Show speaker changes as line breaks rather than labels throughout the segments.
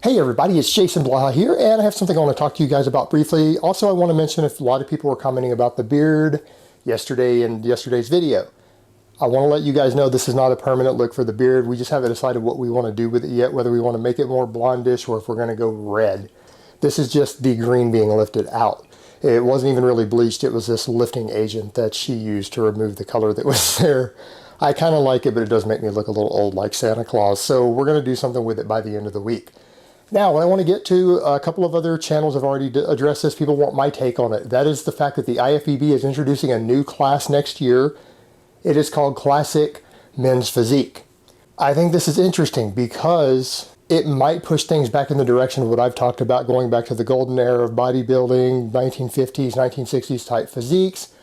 Hey everybody, it's Jason Blaha here, and I have something I want to talk to you guys about briefly. Also, I want to mention if a lot of people were commenting about the beard yesterday in yesterday's video. I want to let you guys know this is not a permanent look for the beard. We just haven't decided what we want to do with it yet, whether we want to make it more blondish or if we're going to go red. This is just the green being lifted out. It wasn't even really bleached. It was this lifting agent that she used to remove the color that was there. I kind of like it, but it does make me look a little old like Santa Claus. So we're going to do something with it by the end of the week. Now, what I want to get to, a couple of other channels have already addressed this. People want my take on it. That is the fact that the IFBB is introducing a new class next year. It is called Classic Men's Physique. I think this is interesting because it might push things back in the direction of what I've talked about, going back to the golden era of bodybuilding, 1950s, 1960s type physiques,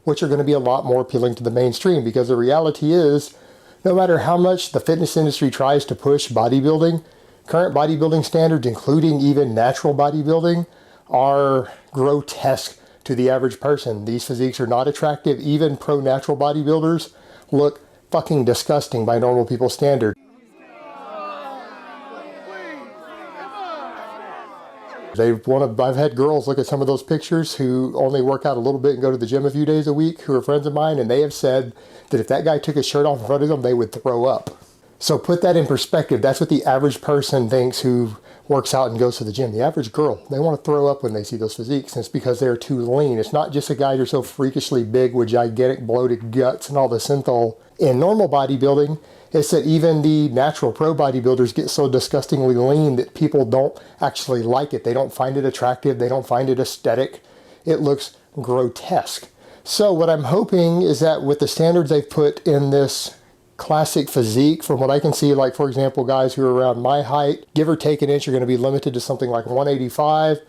which are going to be a lot more appealing to the mainstream, because the reality is, no matter how much the fitness industry tries to push bodybuilding, current bodybuilding standards, including even natural bodybuilding, are grotesque to the average person. These physiques are not attractive. Even pro-natural bodybuilders look fucking disgusting by normal people's standards. I've had girls look at some of those pictures who only work out a little bit and go to the gym a few days a week, who are friends of mine, and they have said that if that guy took his shirt off in front of them, they would throw up. So put that in perspective. That's what the average person thinks who works out and goes to the gym. The average girl, they want to throw up when they see those physiques, and it's because they're too lean. It's not just the guys who are so freakishly big with gigantic bloated guts and all the synthol. In normal bodybuilding, it's that even the natural pro bodybuilders get so disgustingly lean that people don't actually like it. They don't find it attractive. They don't find it aesthetic. It looks grotesque. So what I'm hoping is that with the standards they've put in this classic physique, from what I can see, like for example, guys who are around my height, give or take an inch, are going to be limited to something like 185,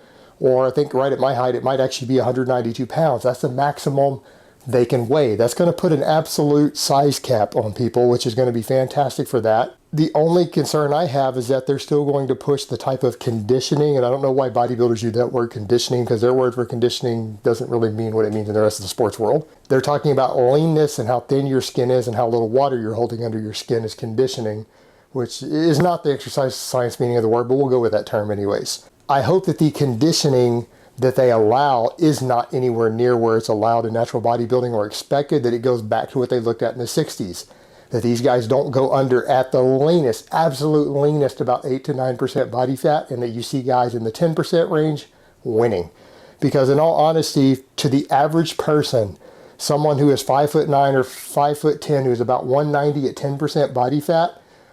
or I think right at my height, it might actually be 192 pounds. That's the maximum they can weigh. That's going to put an absolute size cap on people, which is going to be fantastic for that. The only concern I have is that they're still going to push the type of conditioning, and I don't know why bodybuilders use that word conditioning, because their word for conditioning doesn't really mean what it means in the rest of the sports world. They're talking about leanness and how thin your skin is and how little water you're holding under your skin is conditioning, which is not the exercise science meaning of the word, but we'll go with that term anyways. I hope that the conditioning that they allow is not anywhere near where it's allowed in natural bodybuilding or expected, that it goes back to what they looked at in the 60s. That these guys don't go under at the leanest, absolute leanest, about 8 to 9% body fat, and that you see guys in the 10% range winning. Because in all honesty, to the average person, someone who is 5'9" or 5'10", who's about 190 at 10% body fat,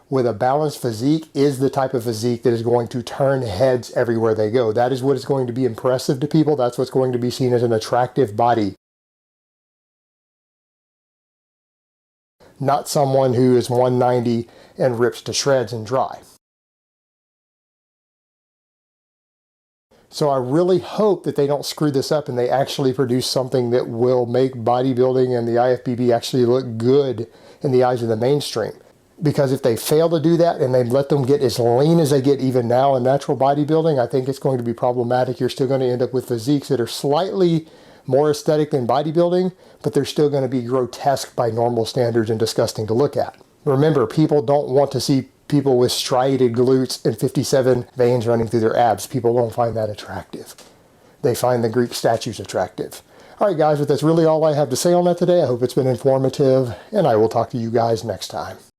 with a balanced physique, is the type of physique that is going to turn heads everywhere they go. That is what is going to be impressive to people. That's what's going to be seen as an attractive body. Not someone who is 190 and rips to shreds and dry. So I really hope that they don't screw this up and they actually produce something that will make bodybuilding and the IFBB actually look good in the eyes of the mainstream. Because if they fail to do that and they let them get as lean as they get even now in natural bodybuilding, I think it's going to be problematic. You're still going to end up with physiques that are slightly more aesthetic than bodybuilding, but they're still going to be grotesque by normal standards and disgusting to look at. Remember, people don't want to see people with striated glutes and 57 veins running through their abs. People don't find that attractive. They find the Greek statues attractive. All right, guys, but that's really all I have to say on that today. I hope it's been informative, and I will talk to you guys next time.